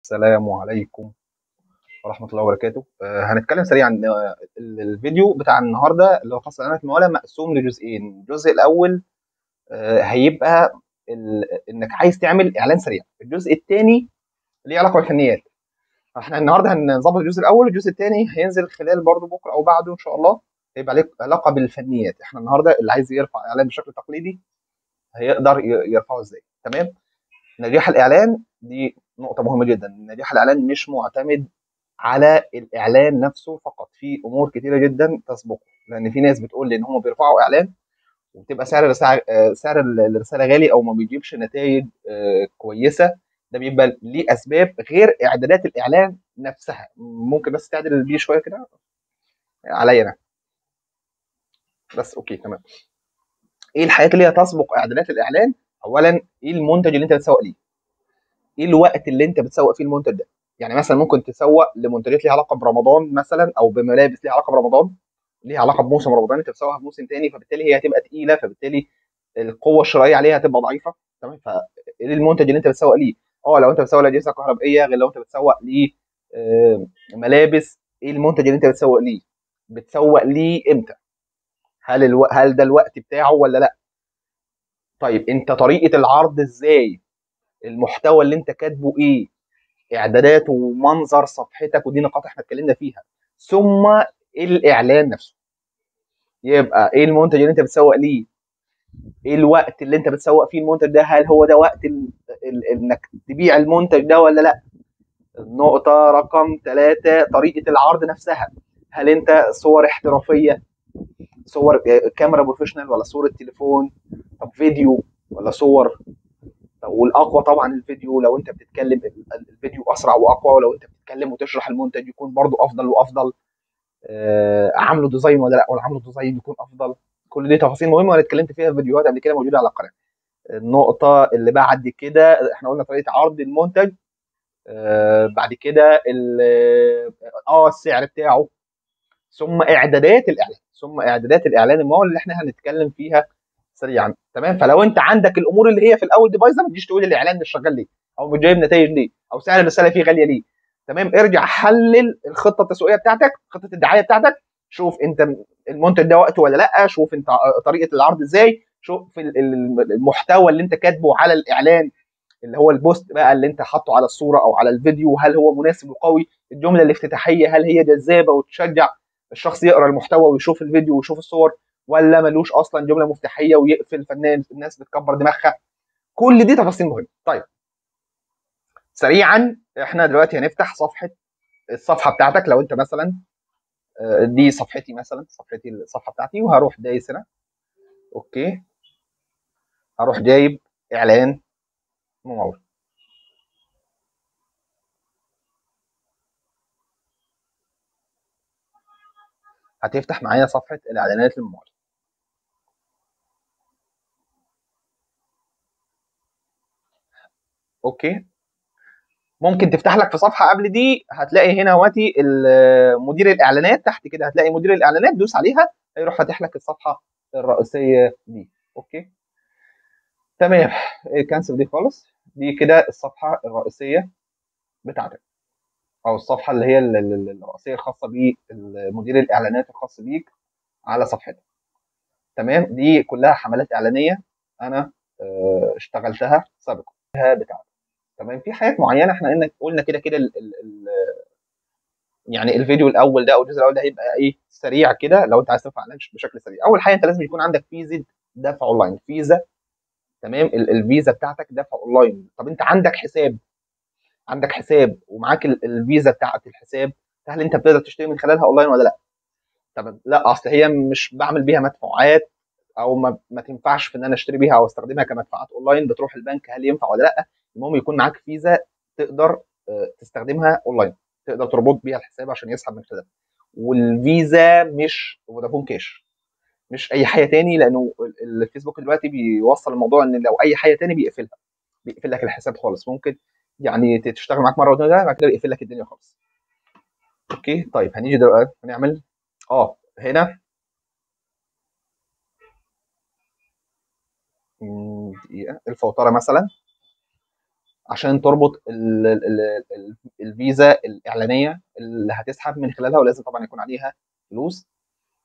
السلام عليكم ورحمة الله وبركاته. هنتكلم سريعا. الفيديو بتاع النهارده اللي هو خاص بإعلانات الموالة مقسوم لجزئين. الجزء الأول هيبقى إنك عايز تعمل إعلان سريع. الجزء الثاني ليه علاقة بالفنيات. احنا النهارده هنظبط الجزء الأول، والجزء الثاني هينزل خلال برضه بكرة أو بعده إن شاء الله، هيبقى عليه علاقة بالفنيات. احنا النهارده اللي عايز يرفع إعلان بشكل تقليدي هيقدر يرفعه إزاي. تمام. نجاح الإعلان دي نقطة مهمة جدا. نجاح الإعلان مش معتمد على الاعلان نفسه فقط، في امور كتيره جدا تسبقه. لان في ناس بتقول لي ان هم بيرفعوا اعلان وبتبقى سعر الرساله غالي او ما بيجيبش نتائج كويسه. ده بيبقى ليه اسباب غير اعدادات الاعلان نفسها. ممكن بس تعدل بيه شويه كده عليا انا بس. اوكي تمام. ايه الحاجات اللي هي تسبق اعدادات الاعلان؟ اولا، ايه المنتج اللي انت بتسوق ليه؟ ايه الوقت اللي انت بتسوق فيه المنتج ده؟ يعني مثلا ممكن تسوق لمنتجات ليها علاقه برمضان مثلا، او بملابس ليها علاقه برمضان، ليها علاقه بموسم رمضان، انت بتسوقها في موسم تاني، فبالتالي هي هتبقى تقيله، فبالتالي القوه الشرائيه عليها هتبقى ضعيفه. تمام. فايه المنتج اللي انت بتسوق ليه؟ لو انت بتسوق لاجهزه كهربائيه غير لو انت بتسوق ل ملابس. ايه المنتج اللي انت بتسوق ليه؟ بتسوق ليه امتى؟ هل ده الوقت بتاعه ولا لا؟ طيب انت طريقه العرض ازاي؟ المحتوى اللي انت كاتبه ايه؟ اعدادات ومنظر صفحتك، ودي نقاط احنا اتكلمنا فيها. ثم الاعلان نفسه. يبقى ايه المنتج اللي انت بتسوق ليه؟ ايه الوقت اللي انت بتسوق فيه المنتج ده؟ هل هو ده وقت انك تبيع المنتج ده ولا لا؟ النقطة رقم 3، طريقة العرض نفسها. هل انت صور احترافية، صور كاميرا بروفيشنال، ولا صورة تليفون؟ طب فيديو ولا صور؟ والاقوى طبعا الفيديو. لو انت بتتكلم الفيديو اسرع واقوى، ولو انت بتتكلم وتشرح المنتج يكون برضو افضل وافضل. عامله ديزاين ولا لا، ولا عامله ديزاين يكون افضل. كل دي تفاصيل مهمه وانا اتكلمت فيها في فيديوهات قبل كده موجوده على القناه. النقطه اللي بعد كده احنا قلنا طريقه عرض المنتج. بعد كده السعر بتاعه. ثم اعدادات الاعلان الممول اللي احنا هنتكلم فيها سريعا. تمام. فلو انت عندك الامور اللي هي في الاول دي بايظه، ما تجيش تقول الاعلان مش شغال ليه، او مش جايب نتائج ليه، او سعر الرساله فيه غاليه ليه. تمام. ارجع حلل الخطه التسويقيه بتاعتك، خطه الدعايه بتاعتك. شوف انت المنتج ده وقته ولا لا. شوف انت طريقه العرض ازاي. شوف المحتوى اللي انت كاتبه على الاعلان، اللي هو البوست بقى اللي انت حاطه على الصوره او على الفيديو، هل هو مناسب وقوي؟ الجمله الافتتاحيه هل هي جذابه وتشجع الشخص يقرا المحتوى ويشوف الفيديو ويشوف الصور، ولا ملوش اصلا جمله مفتاحيه ويقفل الفنان الناس بتكبر دماغها؟ كل دي تفاصيل مهمه. طيب سريعا، احنا دلوقتي هنفتح الصفحه بتاعتك. لو انت مثلا دي صفحتي مثلا، الصفحه بتاعتي، وهروح دايس هنا. اوكي. هروح جايب اعلان ممول. هتفتح معايا صفحه الاعلانات الممول. اوكي. ممكن تفتح لك في صفحه قبل دي، هتلاقي هنا واتي مدير الاعلانات. تحت كده هتلاقي مدير الاعلانات، دوس عليها هيروح فاتح لك الصفحه الرئيسيه دي. اوكي تمام. كانسل دي خالص. دي كده الصفحه الرئيسيه بتاعتك، او الصفحه اللي هي الرئيسيه الخاصه بمدير الاعلانات الخاص بيك على صفحتك. تمام. دي كلها حملات اعلانيه انا اشتغلتها سابقا بتاعتك. تمام. في حاجات معينه احنا قلنا كده كده يعني الفيديو الاول ده او الجزء الاول ده هيبقى ايه سريع كده. لو انت عايز ترفع اعلان بشكل سريع، اول حاجه انت لازم يكون عندك فيزا دفع اونلاين. فيزا. تمام. الفيزا بتاعتك دفع اونلاين. طب انت عندك حساب ومعاك الفيزا بتاعت الحساب، هل انت بتقدر تشتري من خلالها اونلاين ولا لا؟ طب لا، اصل هي مش بعمل بيها مدفوعات، او ما تنفعش في ان انا اشتري بيها او استخدمها كمدفوعات اونلاين. بتروح البنك، هل ينفع ولا لا؟ المهم يكون معاك فيزا تقدر تستخدمها اونلاين، تقدر تربط بيها الحساب عشان يسحب من خلالها. والفيزا مش فودافون كاش، مش اي حاجه تاني، لانه الفيسبوك دلوقتي بيوصل الموضوع ان لو اي حاجه تاني بيقفلها، بيقفل لك الحساب خالص. ممكن يعني تشتغل معاك مره واثنين بعد كده بيقفل لك الدنيا خالص. اوكي. طيب هنيجي دلوقتي هنعمل هنا دقيقه الفوتره مثلا. عشان تربط الفيزا الاعلانيه اللي هتسحب من خلالها، ولازم طبعا يكون عليها فلوس.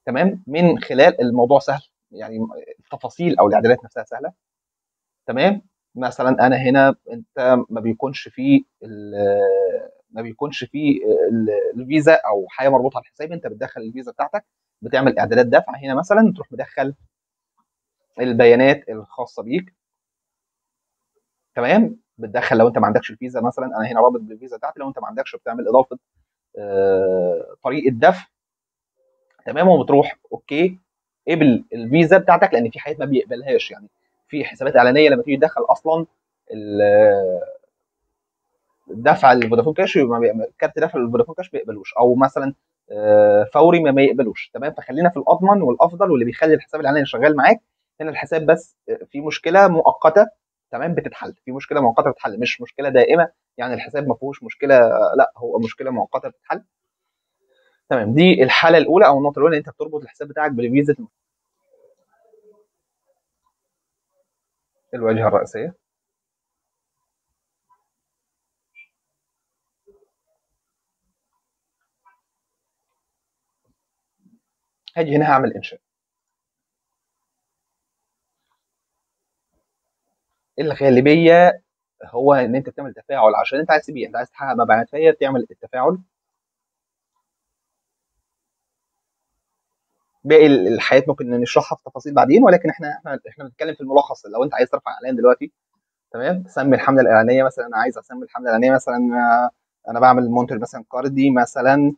تمام، من خلال الموضوع سهل يعني، التفاصيل او الاعدادات نفسها سهله. تمام. مثلا انا هنا انت ما بيكونش فيه الفيزا او حاجه مربوطه على الحساب، انت بتدخل الفيزا بتاعتك، بتعمل اعدادات دفع هنا مثلا، تروح مدخل البيانات الخاصه بيك. تمام، بتدخل لو انت ما عندكش الفيزا مثلا، انا هنا رابط بالفيزا بتاعتي، لو انت ما عندكش بتعمل اضافه طريقه دفع. تمام، وبتروح اوكي قبل الفيزا بتاعتك، لان في حاجات ما بيقبلهاش يعني، في حسابات اعلانيه لما تيجي تدخل اصلا الدفع الفودافون كاش كارت دفع الفودافون كاش ما بيقبلوش، او مثلا فوري ما يقبلوش. تمام، فخلينا في الاضمن والافضل واللي بيخلي الحساب الاعلاني شغال معاك. هنا الحساب بس في مشكله مؤقته، تمام، بتتحل، في مشكله مؤقته بتتحل، مش مشكله دائمه يعني الحساب ما فيهوش مشكله، لا هو مشكله مؤقته بتتحل. تمام، دي الحاله الاولى او النقطه الاولى، انت بتربط الحساب بتاعك بالفيزا الواجهه الرئيسيه. هاجي هنا هعمل انشاء. الغالبيه هو ان انت بتعمل تفاعل عشان انت عايز تبيع، انت عايز تحقق مبيعات، فهي تعمل التفاعل. باقي الحاجات ممكن نشرحها في تفاصيل بعدين، ولكن احنا بنتكلم في الملخص. لو انت عايز ترفع اعلان دلوقتي، تمام، سمي الحمله الاعلانيه مثلا، انا عايز اسمي الحمله الاعلانيه مثلا انا بعمل منتج مثلا كاردي مثلا،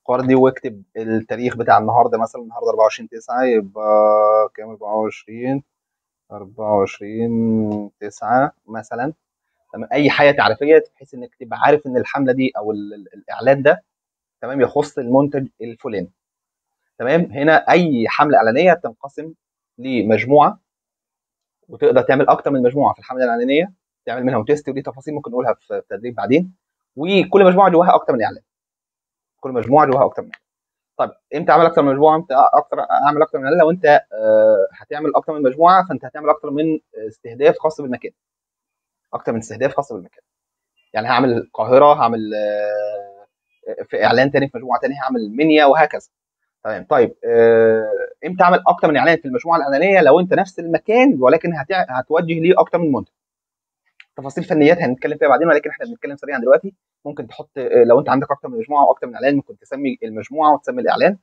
كاردي، واكتب التاريخ بتاع النهارده مثلا، النهارده 24/9، يبقى كام؟ 24/9 مثلا. تمام، اي حاجه تعريفيه بحيث انك تبقى عارف ان الحمله دي او الاعلان ده، تمام، يخص المنتج الفلاني. تمام، هنا اي حمله اعلانيه تنقسم لمجموعه، وتقدر تعمل اكتر من مجموعه في الحمله الاعلانيه، تعمل منهم تيست، ودي تفاصيل ممكن نقولها في التدريب بعدين. وكل مجموعه جواها اكتر من اعلان، كل مجموعه جواها اكتر من اعلان. طيب امتى اعمل اكتر من مجموعه؟ امتى اعمل اكتر من اعلان؟ لو انت هتعمل اكتر من مجموعه، فانت هتعمل اكتر من استهداف خاص بالمكان، اكتر من استهداف خاص بالمكان. يعني هعمل القاهره، هعمل في اعلان تاني في مجموعه تانيه هعمل منيا، وهكذا. تمام. طيب امتى اعمل اكتر من اعلان في المجموعه الاعلانيه؟ لو انت نفس المكان ولكن هتوجه ليه اكتر من منتج. تفاصيل فنيات هنتكلم فيها بعدين، ولكن احنا بنتكلم سريعا دلوقتي. ممكن تحط لو انت عندك اكتر من مجموعه واكتر من اعلان، ممكن تسمي المجموعه وتسمي الاعلان.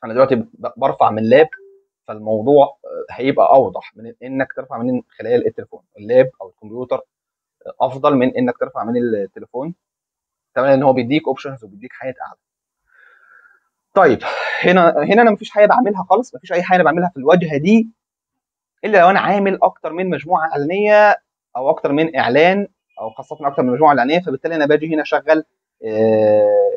انا دلوقتي برفع من لاب، فالموضوع هيبقى اوضح من انك ترفع من خلال التليفون. اللاب او الكمبيوتر افضل من انك ترفع من التليفون. تمام، ان هو بيديك اوبشنز وبيديك حاجات اعلى. طيب، هنا انا مفيش حاجه بعملها خالص، مفيش اي حاجه انا بعملها في الواجهه دي الا لو انا عامل اكتر من مجموعه اعلانيه او اكتر من اعلان، او خاصه اكتر من مجموعه اعلانيه. فبالتالي انا باجي هنا اشغل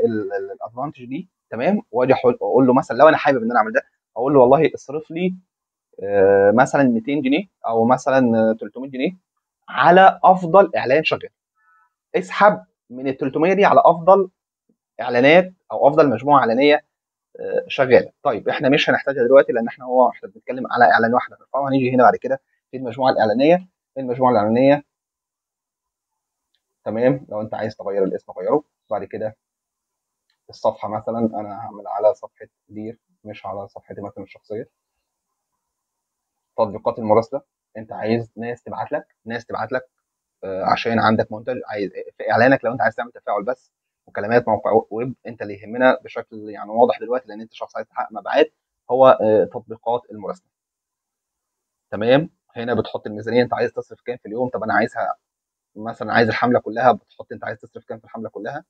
الادفانتج دي. تمام، واجي اقول له مثلا لو انا حابب ان انا اعمل ده، اقول له والله اصرف لي مثلا 200 جنيه او مثلا 300 جنيه على افضل اعلان شغال. اسحب من ال 300 دي على افضل اعلانات او افضل مجموعه اعلانيه شغاله. طيب احنا مش هنحتاجها دلوقتي، لان احنا بنتكلم على اعلان واحد هنرفعه، هنيجي هنا بعد كده في المجموعه الاعلانيه. المجموعه الاعلانيه، تمام، لو انت عايز تغير الاسم غيره. بعد كده الصفحه مثلا انا هعمل على صفحه دير، مش على صفحتي مثلا الشخصيه. تطبيقات المراسله، انت عايز ناس تبعت لك عشان عندك منتج، عايز في اعلانك، لو انت عايز تعمل تفاعل بس مكالمات موقع ويب. انت اللي يهمنا بشكل يعني واضح دلوقتي، لان انت شخص عايز تحقق مبيعات، هو تطبيقات المراسله. تمام، هنا بتحط الميزانيه، انت عايز تصرف كام في اليوم. طب انا عايزها مثلا، عايز الحمله كلها، بتحط انت عايز تصرف كام في الحمله كلها.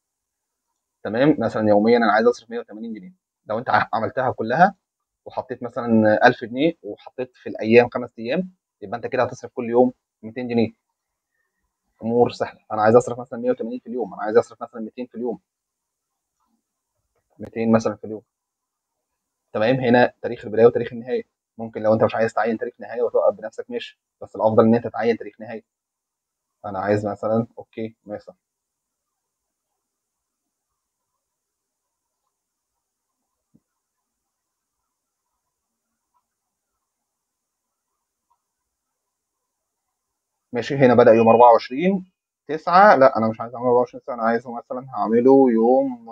تمام، مثلا يوميا انا عايز اصرف 180 جنيه. لو انت عملتها كلها وحطيت مثلا 1000 جنيه، وحطيت في الايام 5 ايام، يبقى انت كده هتصرف كل يوم 200 جنيه. امور سهله. انا عايز اصرف مثلا 180 في اليوم، انا عايز اصرف مثلا 200 في اليوم، 200 مثلا في اليوم. تمام، هنا تاريخ البدايه وتاريخ النهايه. ممكن لو انت مش عايز تعين تاريخ نهايه وتوقف بنفسك، ماشي، بس الافضل ان انت تعين تاريخ نهايه. انا عايز مثلا اوكي مثلا. ماشي. هنا بدأ يوم 24/9. لا انا مش عايز اعمله 24/9، انا عايزه مثلا هعمله يوم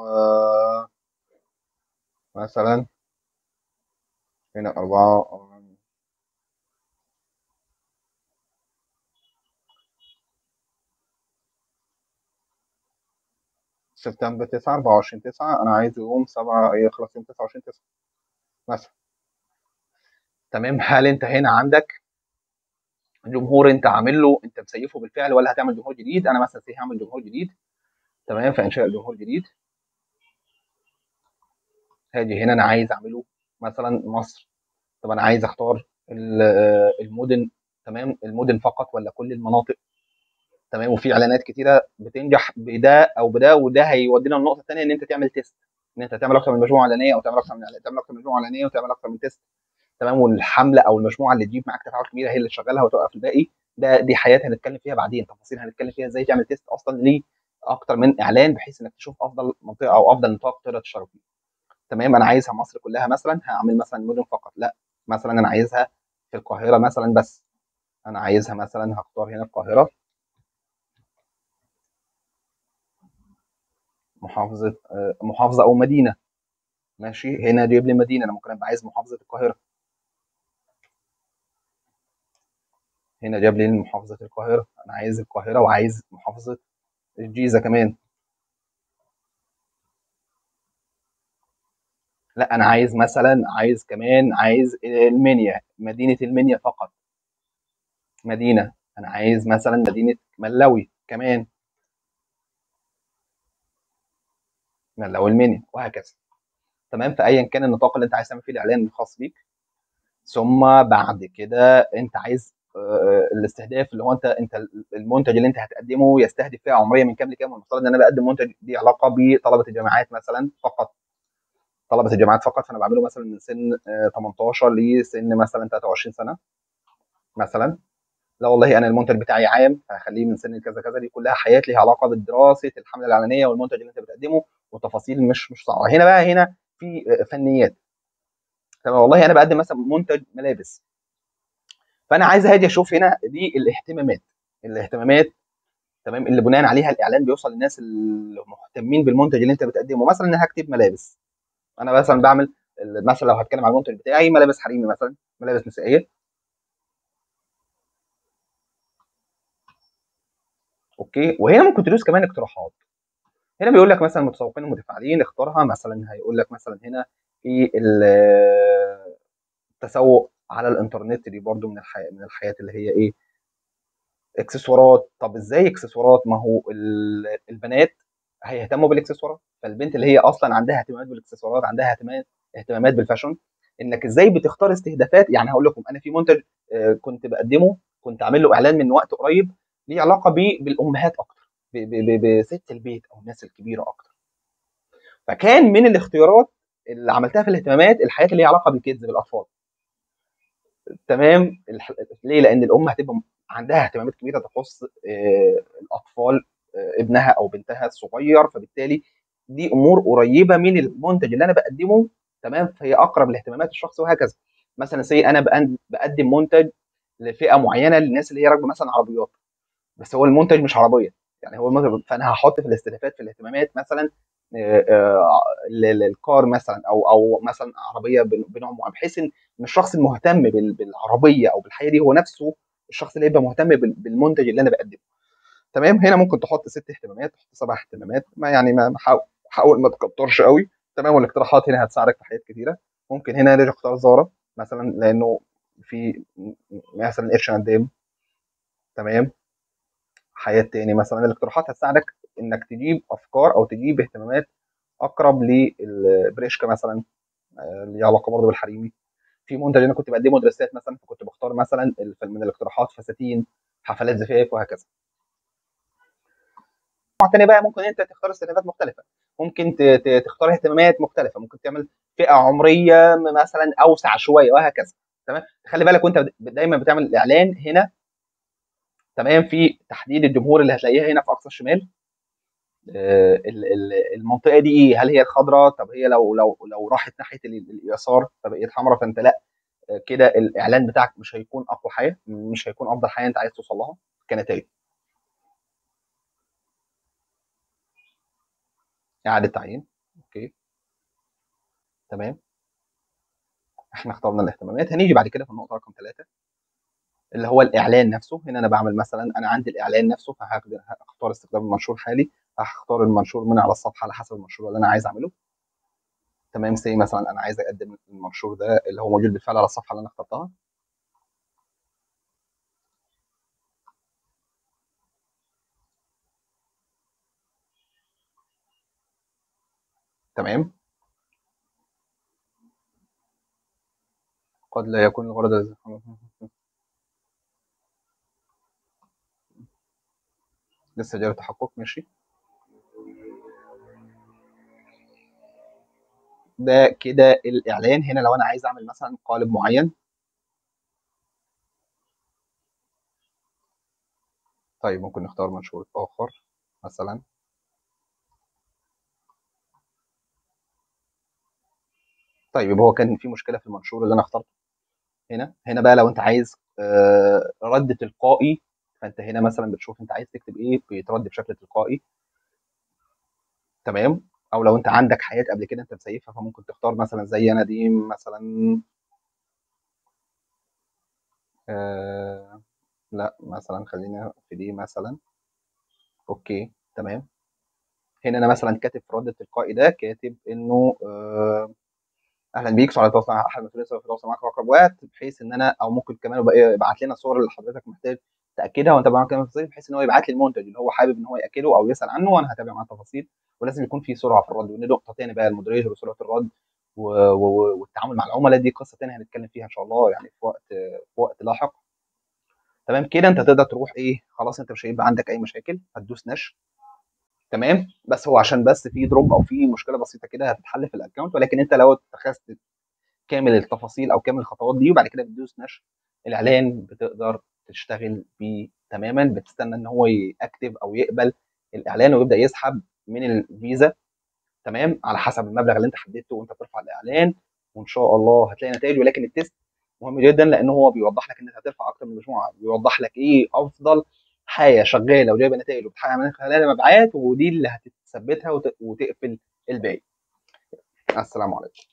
مثلا هنا 4 سبتمبر 9، 24/9. انا عايزه يوم 7 يخلص يوم 29/9 مثلا. تمام. هل انت هنا عندك جمهور انت عامل له، انت مسيفه بالفعل، ولا هتعمل جمهور جديد؟ انا مثلا هعمل جمهور جديد. تمام. فانشاء جمهور جديد. هاجي هنا انا عايز اعمله مثلا مصر. طب انا عايز اختار المدن. تمام. المدن فقط ولا كل المناطق؟ تمام. وفي اعلانات كتيره بتنجح بده او بده، وده هيودينا للنقطه الثانيه، ان انت تعمل تيست، ان انت تعمل اكتر من مجموعه اعلانيه، او تعمل اكتر من مجموعه اعلانيه وتعمل اكتر من تيست. تمام. والحمله او المجموعه اللي تجيب معاك تفاعل كبيره هي اللي تشغلها وتوقف الباقي. دي حياه هنتكلم فيها بعدين، تفاصيل هنتكلم فيها ازاي تعمل تيست اصلا ليه اكتر من اعلان، بحيث انك تشوف افضل منطقه او افضل نطاق تقدر تشتغل فيه. تمام. انا عايزها مصر كلها مثلا، هعمل مثلا مدن فقط؟ لا، مثلا انا عايزها في القاهره مثلا بس. انا عايزها مثلا، هختار هنا القاهره، محافظه او مدينه. ماشي. هنا جايب لي مدينه، انا ممكن ابقى عايز محافظه القاهره. هنا جاب لي محافظه القاهره، انا عايز القاهره وعايز محافظه الجيزه كمان. لا انا عايز مثلا، عايز كمان، عايز المنيا، مدينه المنيا فقط. مدينه، انا عايز مثلا مدينه ملاوي كمان. ملاوي المنيا وهكذا. تمام. فايا كان النطاق اللي انت عايز تعمل فيه الاعلان الخاص بيك. ثم بعد كده انت عايز الاستهداف، اللي هو انت المنتج اللي انت هتقدمه يستهدف فئه عمريه من كام لكام. المفترض ان انا بقدم منتج ليه علاقه بطلبه الجامعات مثلا فقط. طلبه الجامعات فقط، فانا بعمله مثلا من سن 18 لسن مثلا 23 سنه مثلا. لا والله انا المنتج بتاعي عام، هخليه من سن كذا كذا. دي كلها حاجات ليها علاقه بدراسه الحمله الاعلانيه والمنتج اللي انت بتقدمه، وتفاصيل مش صعبه. هنا بقى، هنا في فنيات. تمام. والله انا بقدم مثلا منتج ملابس، فانا عايز هاجي اشوف هنا دي الاهتمامات. تمام. اللي بناء عليها الاعلان بيوصل للناس المهتمين بالمنتج اللي انت بتقدمه. مثلا انا هكتب ملابس، انا مثلا بعمل مثلا لو هتكلم على المنتج بتاعي ملابس حريمي مثلا، ملابس نسائيه. اوكي. وهنا ممكن تدوس كمان اقتراحات. هنا بيقول لك مثلا متسوقين ومتفاعلين، اختارها مثلا. هيقول لك مثلا هنا في التسوق على الانترنت، دي برضو من الحاجات اللي هي ايه، اكسسوارات. طب ازاي اكسسوارات؟ ما هو البنات هيهتموا بالاكسسوارات، فالبنت اللي هي اصلا عندها اهتمامات بالاكسسوارات، عندها اهتمامات بالفاشن. انك ازاي بتختار استهدافات. يعني هقول لكم انا في منتج كنت بقدمه، كنت عامل له اعلان من وقت قريب، ليه علاقه بالامهات اكتر، بست البيت او الناس الكبيره اكتر. فكان من الاختيارات اللي عملتها في الاهتمامات الحاجات اللي ليها علاقه بالكيدز، بالاطفال. تمام. ليه؟ لان الام هتبقى عندها اهتمامات كبيره تخص الاطفال، ابنها او بنتها الصغير، فبالتالي دي امور قريبه من المنتج اللي انا بقدمه. تمام. فهي اقرب لاهتمامات الشخص وهكذا. مثلا انا بقدم منتج لفئه معينه للناس اللي هي راكبه مثلا عربيات، بس هو المنتج مش عربيه. يعني هو المنتج، فانا هحط في الاستهدافات في الاهتمامات مثلا الكار مثلا، او مثلا عربيه بنوع معين، بحيث ان الشخص المهتم بالعربيه او بالحاجه دي هو نفسه الشخص اللي يبقى مهتم بالمنتج اللي انا بقدمه. تمام. هنا ممكن تحط 6 اهتمامات، تحط 7 اهتمامات، ما يعني ما حاول ما تكترش قوي. تمام. والاقتراحات هنا هتساعدك في حاجات كتيره. ممكن هنا نرجع اختار زارا مثلا، لانه في مثلا قرش قدام. تمام. حياة تاني مثلا. الاقتراحات هتساعدك انك تجيب افكار او تجيب اهتمامات اقرب للبريشكا مثلا، اللي علاقه برضه بالحريمي. في منتج انا كنت بقدمه دراسات مثلا، فكنت بختار مثلا من الاقتراحات فساتين، حفلات زفاف وهكذا. نوع تاني بقى، ممكن انت تختار استهدافات مختلفه، ممكن تختار اهتمامات مختلفه، ممكن تعمل فئه عمريه مثلا اوسع شويه وهكذا. تمام. خلي بالك وانت دايما بتعمل الاعلان هنا. تمام. في تحديد الجمهور اللي هتلاقيها هنا في اقصى الشمال. المنطقه دي ايه؟ هل هي الخضراء؟ طب هي لو راحت ناحيه اليسار فبقيت حمراء، فانت لا، كده الاعلان بتاعك مش هيكون اقوى حاجه، مش هيكون افضل حاجه انت عايز توصل لها. كنتائج. اعاده تعيين. اوكي. تمام. احنا اخترنا الاهتمامات، هنيجي بعد كده في النقطه رقم 3 اللي هو الاعلان نفسه. هنا انا بعمل مثلا، انا عندي الاعلان نفسه، فهختار استخدام المنشور حالي، هختار المنشور من على الصفحه على حسب المنشور اللي انا عايز اعمله. تمام. زي مثلا انا عايز اقدم المنشور ده اللي هو موجود بالفعل على الصفحه اللي انا اخترتها. تمام. قد لا يكون الغرض لسه جاري تحقق. ماشي. ده كده الاعلان. هنا لو انا عايز اعمل مثلا قالب معين، طيب ممكن نختار منشور اخر مثلا. طيب يبقى هو كان في مشكله في المنشور اللي انا اخترته. هنا بقى لو انت عايز رد تلقائي، فانت هنا مثلا بتشوف انت عايز تكتب ايه بيترد بشكل تلقائي. تمام. او لو انت عندك حاجات قبل كده انت مسيفها، فممكن تختار مثلا زي انا دي مثلا. لا مثلا خلينا في دي مثلا. اوكي. تمام. هنا انا مثلا كاتب في الرد التلقائي ده، كاتب انه اهلا بيك، سعد التواصل مع احد المسؤولين في التواصل معاك في اقرب وقت، بحيث ان انا، او ممكن كمان يبقى يبعت لنا صور اللي حضرتك محتاج تاكدها وانت معاك كمان تفاصيل، بحيث ان هو يبعت لي المنتج اللي هو حابب ان هو ياكده او يسال عنه، وانا هتابع معاه التفاصيل. ولازم يكون في سرعه في الرد. ودي نقطه تاني بقى، المودريتور وسرعه الرد والتعامل مع العملاء، دي قصه تانيه هنتكلم فيها ان شاء الله يعني في وقت لاحق. تمام. كده انت تقدر تروح ايه، خلاص انت مش هيبقى عندك اي مشاكل، هتدوس نشر. تمام. بس هو عشان بس في دروب او في مشكله بسيطه كده هتتحل في الاكونت، ولكن انت لو اتخذت كامل التفاصيل او كامل الخطوات دي وبعد كده بتدوس نشر، الاعلان بتقدر تشتغل بيه تماما. بتستنى ان هو ياكتف او يقبل الاعلان ويبدا يسحب من الفيزا. تمام. على حسب المبلغ اللي انت حددته وانت بترفع الاعلان، وان شاء الله هتلاقي نتائج. ولكن التيست مهم جدا، لان هو بيوضح لك ان انت هترفع اكتر من مجموعه، بيوضح لك ايه افضل حاجه شغاله وجايبه نتائج وبتحقق من خلالها مبيعات، ودي اللي هتثبتها وتقفل الباقي. السلام عليكم.